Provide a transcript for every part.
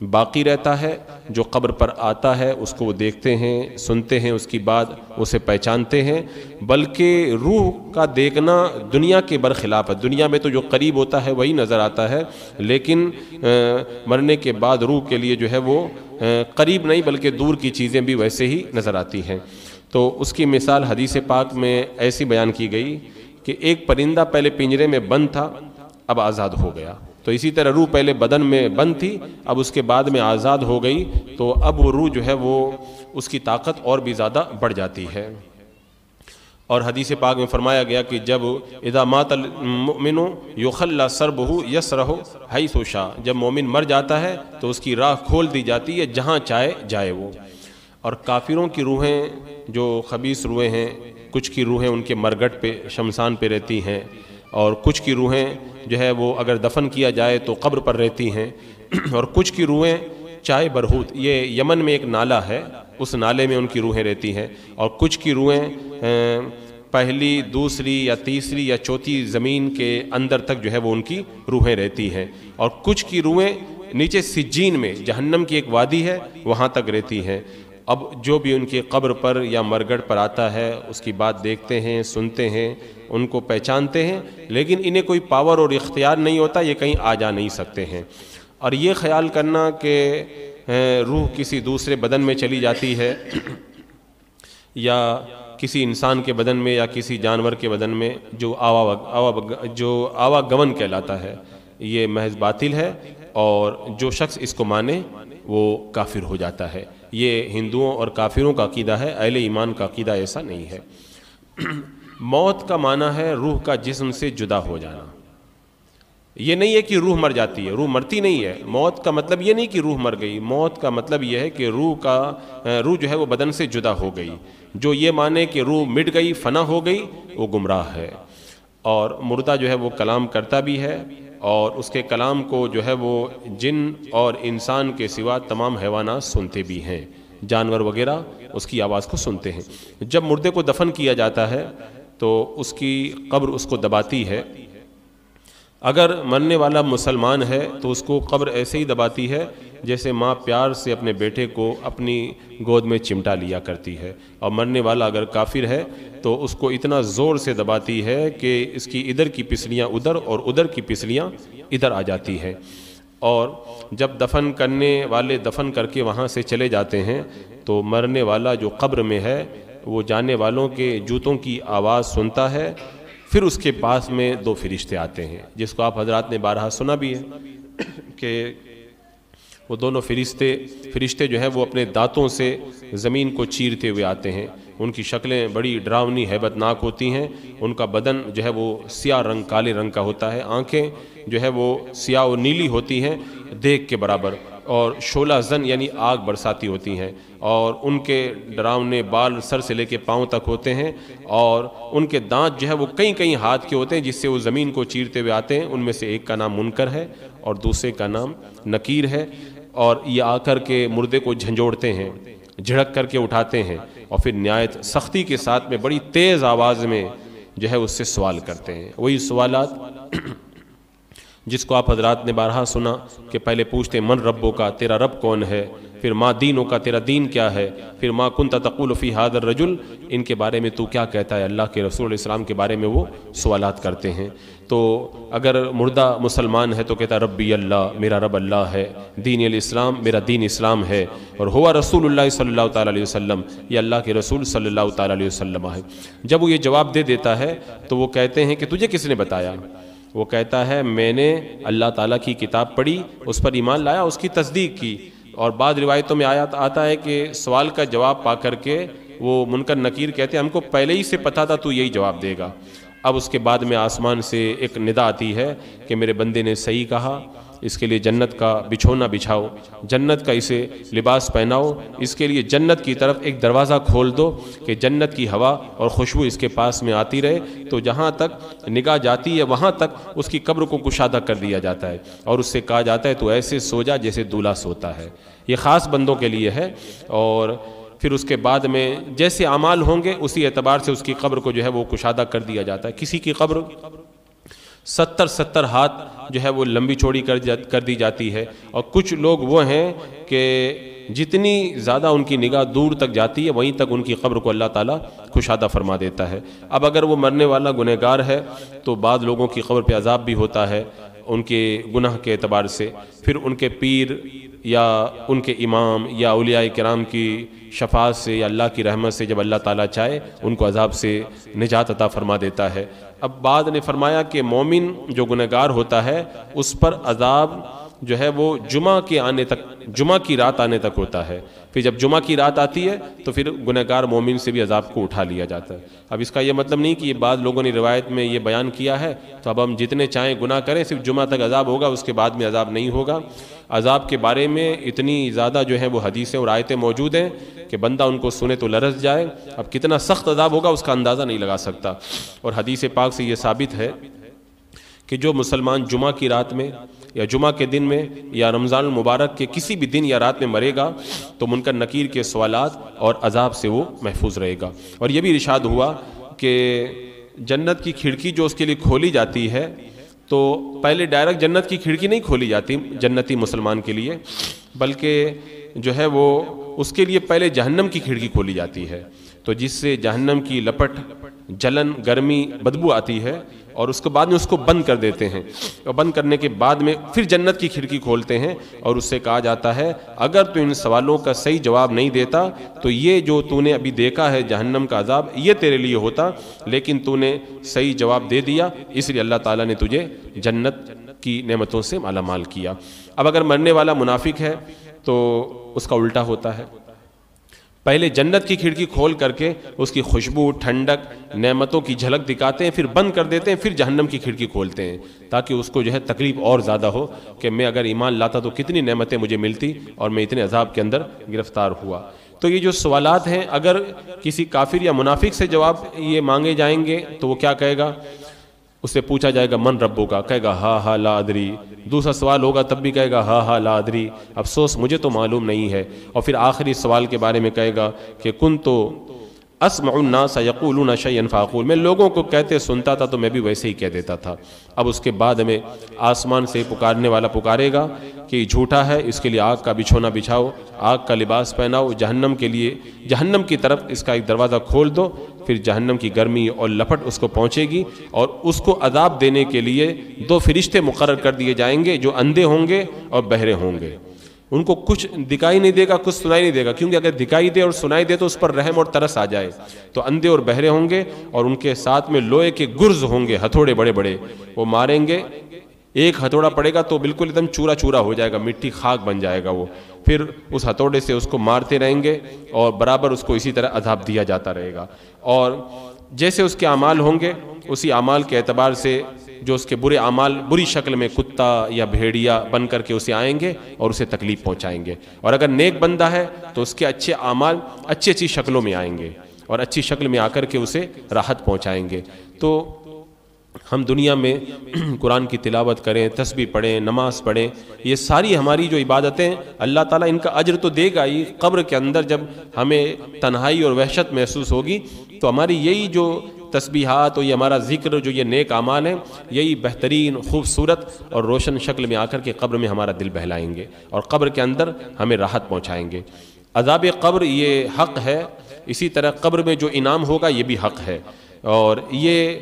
باقی رہتا ہے، جو قبر پر آتا ہے اس کو وہ دیکھتے ہیں، سنتے ہیں، اس کی بات اسے پہچانتے ہیں، بلکہ روح کا دیکھنا دنیا کے برخلاف ہے۔ دنیا میں تو جو قریب ہوتا ہے وہی نظر آتا ہے، لیکن مرنے کے بعد روح کے لیے جو ہے وہ قریب نہیں بلکہ دور کی چیزیں بھی ویسے ہی نظر آتی ہیں۔ تو اس کی مثال حدیث پاک میں ایسی بیان کی گئی کہ ایک پرندہ پہلے پنجرے میں بند تھا، اب آزاد ہو گیا۔ تو اسی طرح روح پہلے بدن میں بند تھی، اب اس کے بعد میں آزاد ہو گئی، تو اب وہ روح جو ہے وہ اس کی طاقت اور بھی زیادہ بڑھ جاتی ہے۔ اور حدیث پاک میں فرمایا گیا کہ جب اذا مات المؤمن یخلی سربہ یسرہ حیث شاء، جب مومن مر جاتا ہے تو اس کی راہ کھول دی جاتی ہے جہاں چاہے جائے وہ۔ اور کافروں کی روحیں جو خبیث روحیں ہیں، کچھ کی روحیں ان کے مرگٹ پہ شمشان پہ رہتی ہیں، اور کچھ کی روحیں جو ہے وہ اگر دفن کیا جائے تو قبر پر رہتی ہیں، اور کچھ کی روحیں چائے برہوت، یہ یمن میں ایک نالہ ہے، اس نالے میں ان کی روحیں رہتی ہیں، اور کچھ کی روحیں پہلی، دوسری یا تیسری یا چوتھی زمین کے اندر تک جو ہے وہ ان کی روحیں رہتی ہیں، اور کچھ کی روحیں نیچے سجین میں، جہنم کی ایک وادی ہے وہاں تک رہتی ہیں۔ اب جو بھی ان کی قبر پر یا مرگڑ پر آتا ہے اس کی بات دیکھتے ہیں، سنتے ہیں، ان کو پہچانتے ہیں، لیکن انہیں کوئی پاور اور اختیار نہیں ہوتا، یہ کہیں آ جا نہیں سکتے ہیں۔ اور یہ خیال کرنا کہ روح کسی دوسرے بدن میں چلی جاتی ہے یا کسی انسان کے بدن میں یا کسی جانور کے بدن میں، جو آواگمن کہلاتا ہے، یہ محض باطل ہے، اور جو شخص اس کو مانے وہ کافر ہو جاتا ہے۔ یہ ہندوؤں اور کافروں کا عقیدہ ہے، اہل ایمان کا عقیدہ ایسا نہیں ہے۔ موت کا معنی ہے روح کا جسم سے جدا ہو جانا۔ یہ نہیں ہے کہ روح مر جاتی ہے، روح مرتی نہیں ہے۔ موت کا مطلب یہ نہیں کہ روح مر گئی، موت کا مطلب یہ ہے کہ روح جو ہے وہ بدن سے جدا ہو گئی۔ جو یہ مانے کہ روح مٹ گئی، فنا ہو گئی، وہ گمراہ ہے۔ اور مردہ جو ہے وہ کلام کرتا بھی ہے، اور اس کے کلام کو جو ہے وہ جن اور انسان کے سوا تمام حیوانات سنتے بھی ہیں، جانور وغیرہ اس کی آواز کو سنتے ہیں۔ جب مردے کو دفن کیا جاتا ہے تو اس کی قبر اس کو دباتی ہے۔ اگر مرنے والا مسلمان ہے تو اس کو قبر ایسے ہی دباتی ہے جیسے ماں پیار سے اپنے بیٹے کو اپنی گود میں چمٹا لیا کرتی ہے، اور مرنے والا اگر کافر ہے تو اس کو اتنا زور سے دباتی ہے کہ اس کی ادھر کی پسلیاں ادھر اور ادھر کی پسلیاں ادھر آ جاتی ہیں۔ اور جب دفن کرنے والے دفن کر کے وہاں سے چلے جاتے ہیں تو مرنے والا جو قبر میں ہے وہ جانے والوں کے جوتوں کی آواز سنتا ہے، پھر اس کے پاس میں دو فرشتے آتے ہیں، جس کو آپ حضرات نے بارہا سنا بھی ہے کہ وہ دونوں فرشتے جو ہیں وہ اپنے دانتوں سے زمین کو چیرتے ہوئے آتے ہیں۔ ان کی شکلیں بڑی ڈراؤنی ہیبت ناک ہوتی ہیں، ان کا بدن جو ہے وہ سیاہ رنگ، کالے رنگ کا ہوتا ہے، آنکھیں جو ہے وہ سیاہ و نیلی ہوتی ہیں دیگ کے برابر، اور شعلہ زن یعنی آگ برساتی ہوتی ہیں، اور ان کے ڈراؤنے بال سر سے لے کے پاؤں تک ہوتے ہیں، اور ان کے دانت جو ہے وہ کئی ہاتھ کے ہوتے ہیں جس سے وہ زمین کو چیرتے ہوئے آتے ہیں۔ ان میں سے ایک کا نام منکر ہے اور دوسرے کا نام نکیر ہے، اور یہ آ کر کے مردے کو جھنجھوڑتے ہیں، جھڑک کر کے اٹھاتے ہیں، اور پھر نہایت سختی کے ساتھ میں بڑی تیز آواز میں جو ہے اس سے سوال کرتے ہیں۔ وہی سوالات جس کو آپ حضرات نے بارہا سنا کہ پہلے پوچھتے ہیں من ربو کا، تیرا رب کون ہے، پھر ما دینوں کا، تیرا دین کیا ہے، پھر ما کنت تقول فی ھذا الرجل، ان کے بارے میں تو کیا کہتا ہے، اللہ کے رسول علیہ السلام کے بارے میں وہ سوالات کرتے ہیں۔ تو اگر مردہ مسلمان ہے تو کہتا ہے ربی اللہ، میرا رب اللہ ہے، دین الاسلام، میرا دین اسلام ہے، اور ہوا رسول اللہ صلی اللہ تعالیٰ علیہ وسلم، یہ اللہ کے رسول صلی اللہ تعالیٰ علیہ وسلم ہے۔ جب وہ یہ جواب دے دیتا ہے تو وہ کہتے ہیں کہ تجھے کس نے بتایا؟ وہ کہتا ہے میں نے اللہ تعالیٰ کی کتاب پڑھی، اس پر ایمان لایا، اس کی تصدیق کی۔ اور بعض روایتوں میں آتا ہے کہ سوال کا جواب پا کر کے وہ منکر نکیر کہتے ہیں ہم کو پہلے ہی سے پتا تھا تو یہی جواب دے گا۔ اب اس کے بعد میں آسمان سے ایک ندا آتی ہے کہ میرے بندے نے صحیح کہا، اس کے لیے جنت کا بچھونا بچھاؤ، جنت کا اسے لباس پہناؤ، اس کے لیے جنت کی طرف ایک دروازہ کھول دو کہ جنت کی ہوا اور خوشبو اس کے پاس میں آتی رہے، تو جہاں تک نگاہ جاتی ہے وہاں تک اس کی قبر کو کشادہ کر دیا جاتا ہے، اور اس سے کہا جاتا ہے تو ایسے سو جا جیسے دولہا سوتا ہے۔ یہ خاص بندوں کے لیے ہے، اور پھر اس کے بعد میں جیسے اعمال ہوں گے اسی اعتبار سے اس کی قبر کو جو ہے وہ کشادہ کر دیا جاتا ہے۔ کسی کی قبر 70 ہاتھ جو ہے وہ لمبی چوڑی کر دی جاتی ہے، اور کچھ لوگ وہ ہیں کہ جتنی زیادہ ان کی نگاہ دور تک جاتی ہے وہیں تک ان کی قبر کو اللہ تعالیٰ کشادہ فرما دیتا ہے۔ اب اگر وہ مرنے والا گنہگار ہے تو بعض لوگوں کی قبر پہ عذاب بھی ہوتا ہے ان کے گناہ کے اعتبار سے، پھر ان کے پیر یا ان کے امام یا اولیاء کرام کی شفاعت سے یا اللہ کی رحمت سے جب اللہ تعالیٰ چاہے ان کو عذاب سے نجات عطا فرما دیتا ہے۔ اب بعد نے فرمایا کہ مومن جو گنہگار ہوتا ہے اس پر عذاب جو ہے وہ جمعہ کی رات آنے تک ہوتا ہے، پھر جب جمعہ کی رات آتی ہے تو پھر گنہگار مومن سے بھی عذاب کو اٹھا لیا جاتا ہے۔ اب اس کا یہ مطلب نہیں کہ یہ بعض لوگوں نے روایت میں یہ بیان کیا ہے تو اب ہم جتنے چاہیں گناہ کریں صرف جمعہ تک عذاب ہوگا، اس کے بعد میں عذاب نہیں ہوگا۔ عذاب کے بارے میں اتنی زیادہ جو ہیں وہ حدیثیں اور آیتیں موجود ہیں کہ بندہ ان کو سنے تو لرز جائے، اب کتنا سخت عذاب ہوگا اس کا اندازہ نہیں لگا سکتا۔ اور حدیث پاک سے یہ ثابت ہے کہ جو مسلمان جمعہ کی رات میں یا جمعہ کے دن میں یا رمضان المبارک کے کسی بھی دن یا رات میں مرے گا تو منکر نکیر کے سوالات اور عذاب سے وہ محفوظ رہے گا۔ اور یہ بھی ارشاد ہوا کہ جنت کی کھڑکی جو اس کے لیے کھولی جاتی ہے تو پہلے ڈائریکٹ جنت کی کھڑکی نہیں کھولی جاتی جنتی مسلمان کے لیے، بلکہ جو ہے وہ اس کے لیے پہلے جہنم کی کھڑکی کھولی جاتی ہے، تو جس سے جہنم کی لپٹ، جلن، گرمی، بدبو آتی ہے، اور اس کے بعد میں اس کو بند کر دیتے ہیں، اور بند کرنے کے بعد میں پھر جنت کی کھڑکی کھولتے ہیں اور اس سے کہا جاتا ہے اگر تو ان سوالوں کا صحیح جواب نہیں دیتا تو یہ جو تو نے ابھی دیکھا ہے جہنم کا عذاب یہ تیرے لیے ہوتا، لیکن تو نے صحیح جواب دے دیا اس لیے اللہ تعالیٰ نے تجھے جنت کی نعمتوں سے مالا مال کیا۔ اب اگر مرنے والا منافق ہے تو اس کا الٹا ہوتا ہے، پہلے جنت کی کھڑکی کھول کر کے اس کی خوشبو، ٹھنڈک، نعمتوں کی جھلک دکھاتے ہیں، پھر بند کر دیتے ہیں، پھر جہنم کی کھڑکی کھولتے ہیں تاکہ اس کو جو ہے تکلیف اور زیادہ ہو کہ میں اگر ایمان لاتا تو کتنی نعمتیں مجھے ملتی اور میں اتنے عذاب کے اندر گرفتار ہوا۔ تو یہ جو سوالات ہیں اگر کسی کافر یا منافق سے جواب یہ مانگے جائیں گے تو وہ کیا کہے گا؟ اس سے پوچھا جائے گا من ربو کا، کہے گا ہا ہا لا ادری، دوسرا سوال ہوگا تب بھی کہے گا ہا ہا لا ادری، افسوس مجھے تو معلوم نہیں ہے، اور پھر آخری سوال کے بارے میں کہے گا کہ کنت اسمع الناس یقولون شیئا فاقول، میں لوگوں کو کہتے سنتا تھا تو میں بھی ویسے ہی کہہ دیتا تھا۔ اب اس کے بعد ہمیں آسمان سے پکارنے والا پکارے گا کہ یہ جھوٹا ہے، اس کے لیے آگ کا بچھونا بچھاؤ، آگ کا لباس پہناؤ، جہنم کے لیے جہنم کی طرف اس کا ایک دروازہ کھول دو، پھر جہنم کی گرمی اور لپٹ اس کو پہنچے گی، اور اس کو عذاب دینے کے لیے 2 فرشتے مقرر کر دیے جائیں گے جو اندھے ہوں گے اور بہرے ہوں گے۔ ان کو کچھ دکھائی نہیں دے گا، کچھ سنائی نہیں دے گا، کیونکہ اگر دکھائی دے اور سنائی دے تو اس پر رحم اور ترس آ جائے، تو اندھے اور بہرے ہوں گے، اور ان کے ساتھ میں لوہے کے گرز ہوں گے، ہتھوڑے بڑے بڑے، وہ ماریں گے، ایک ہتھوڑا پڑے گا تو بالکل ایک دم چورا چورا ہو جائے گا، مٹی خاک بن جائے گا وہ، پھر اس ہتھوڑے سے اس کو مارتے رہیں گے اور برابر اس کو اسی طرح عذاب دیا جاتا رہے گا، اور جیسے اس کے اعمال ہوں گے اسی اعمال کے اعتبار سے جو اس کے برے اعمال بری شکل میں کتا یا بھیڑیا بن کر کے اسے آئیں گے اور اسے تکلیف پہنچائیں گے، اور اگر نیک بندہ ہے تو اس کے اچھے اعمال اچھی اچھی شکلوں میں آئیں گے اور اچھی شکل میں آ کر کے اسے راحت پہنچائیں گے۔ تو ہم دنیا میں قرآن کی تلاوت کریں، تسبیح پڑھیں، نماز پڑھیں، یہ ساری ہماری جو عبادتیں اللہ تعالیٰ ان کا اجر تو دے گا ہی، قبر کے اندر جب ہمیں تنہائی اور وحشت محسوس ہوگی تو ہماری یہی جو تسبیحات اور یہ ہمارا ذکر جو یہ نیک اعمال ہیں یہی بہترین، خوبصورت اور روشن شکل میں آ کر کے قبر میں ہمارا دل بہلائیں گے اور قبر کے اندر ہمیں راحت پہنچائیں گے۔ عذاب قبر یہ حق ہے، اسی طرح قبر میں جو انعام ہوگا یہ بھی حق ہے، اور یہ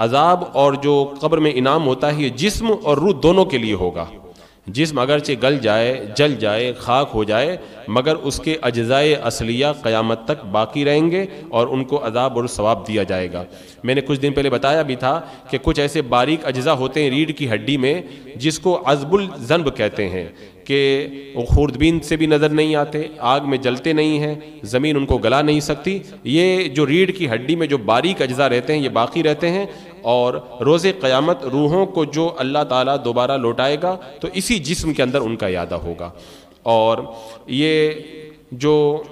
عذاب اور جو قبر میں انعام ہوتا ہے یہ جسم اور روح دونوں کے لیے ہوگا۔ جسم اگرچہ گل جائے، جل جائے، خاک ہو جائے، مگر اس کے اجزائے اصلیہ قیامت تک باقی رہیں گے اور ان کو عذاب اور ثواب دیا جائے گا۔ میں نے کچھ دن پہلے بتایا بھی تھا کہ کچھ ایسے باریک اجزاء ہوتے ہیں ریڑھ کی ہڈی میں جس کو عضب الذنب کہتے ہیں، کہ وہ خوردبین سے بھی نظر نہیں آتے، آگ میں جلتے نہیں ہیں، زمین ان کو گلا نہیں سکتی، یہ جو ریڑھ کی ہڈی میں جو باریک اجزاء رہتے ہیں یہ باقی رہتے ہیں، اور روز قیامت روحوں کو جو اللہ تعالیٰ دوبارہ لوٹائے گا تو اسی جسم کے اندر ان کا اعادہ ہوگا۔ اور یہ جو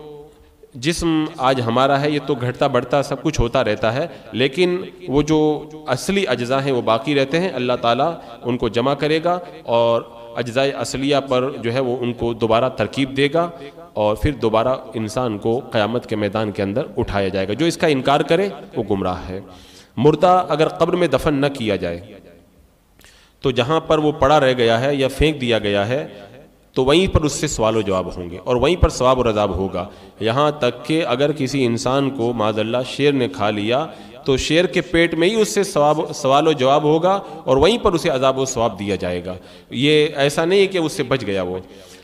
جسم آج ہمارا ہے یہ تو گھٹتا بڑھتا سب کچھ ہوتا رہتا ہے، لیکن وہ جو اصلی اجزاء ہیں وہ باقی رہتے ہیں، اللہ تعالیٰ ان کو جمع کرے گا اور اجزائے اصلیہ پر جو ہے وہ ان کو دوبارہ ترکیب دے گا، اور پھر دوبارہ انسان کو قیامت کے میدان کے اندر اٹھایا جائے گا۔ جو اس کا انکار کرے وہ گمراہ ہے۔ مردہ اگر قبر میں دفن نہ کیا جائے تو جہاں پر وہ پڑا رہ گیا ہے یا پھینک دیا گیا ہے تو وہیں پر اس سے سوال و جواب ہوں گے اور وہیں پر ثواب و عذاب ہوگا. یہاں تک کہ اگر کسی انسان کو معاذ اللہ شیر نے کھا لیا تو شیر کے پیٹ میں ہی اس سے سوال و جواب ہوگا اور وہیں پر اسے عذاب و ثواب دیا جائے گا. یہ ایسا نہیں ہے کہ اس سے بچ گیا وہ.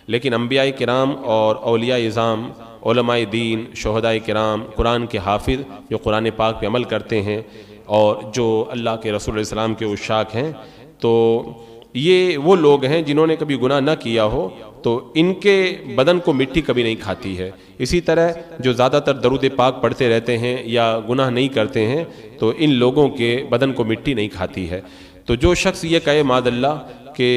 لیکن انبیاء کرام اور اولیاء اعظام، علماء دین، شہداء کرام، قرآن کے حافظ جو قرآن پاک پہ عمل کرتے ہیں اور جو اللہ کے رسول علیہ السلام کے عشاق ہیں، تو یہ وہ لوگ ہیں جنہوں نے کبھی گناہ نہ کیا ہو تو ان کے بدن کو مٹی کبھی نہیں کھاتی ہے. اسی طرح جو زیادہ تر درود پاک پڑھتے رہتے ہیں یا گناہ نہیں کرتے ہیں تو ان لوگوں کے بدن کو مٹی نہیں کھاتی ہے. تو جو شخص یہ کہے معاذ اللہ کہ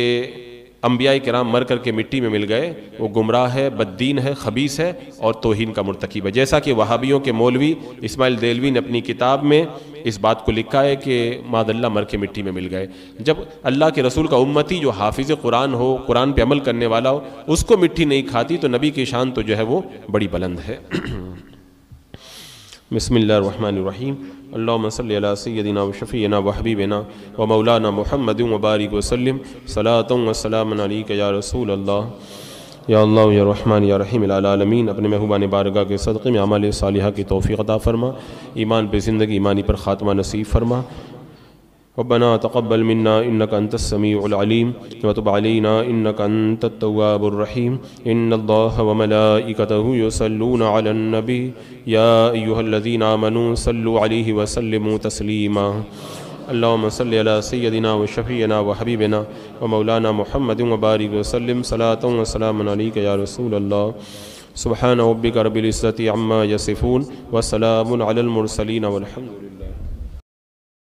انبیاء کرام مر کر کے مٹی میں مل گئے، وہ گمراہ ہے، بددین ہے، خبیث ہے اور توہین کا مرتکب ہے. جیسا کہ وہابیوں کے مولوی اسماعیل دیلوی نے اپنی کتاب میں اس بات کو لکھا ہے کہ معاذ اللہ مر کے مٹی میں مل گئے. جب اللہ کے رسول کا امتی جو حافظ قرآن ہو، قرآن پہ عمل کرنے والا ہو، اس کو مٹی نہیں کھاتی تو نبی کی شان تو جو ہے وہ بڑی بلند ہے. بسم اللہ الرحمن الرحیم. اللہم صلی علی سیدنا و شفیعنا و حبیبنا و مولانا محمد و بارک وسلم. صلاۃ و سلام علیک یا رسول اللہ. یا اللہ یا رحمان یا رحیم العالمین، اپنے محبوبان بارگاہ کے صدقے میں اعمال صالحہ کی توفیق عطا فرما، ایمان پہ زندگی، ایمانی پر خاتمہ نصیب فرما. ربنا تقبل منا انك انت السميع العليم وتب علينا انك انت التواب الرحيم. ان الله وملائكته يصلون على النبي يا ايها الذين امنوا صلوا عليه وسلموا تسليما. اللهم صل على سيدنا وشفيعنا وحبيبنا ومولانا محمد وبارك وسلم. صلاة وسلام عليك يا رسول الله. سبحان ربك رب العزة عما يصفون وسلام على المرسلين والحمد لله.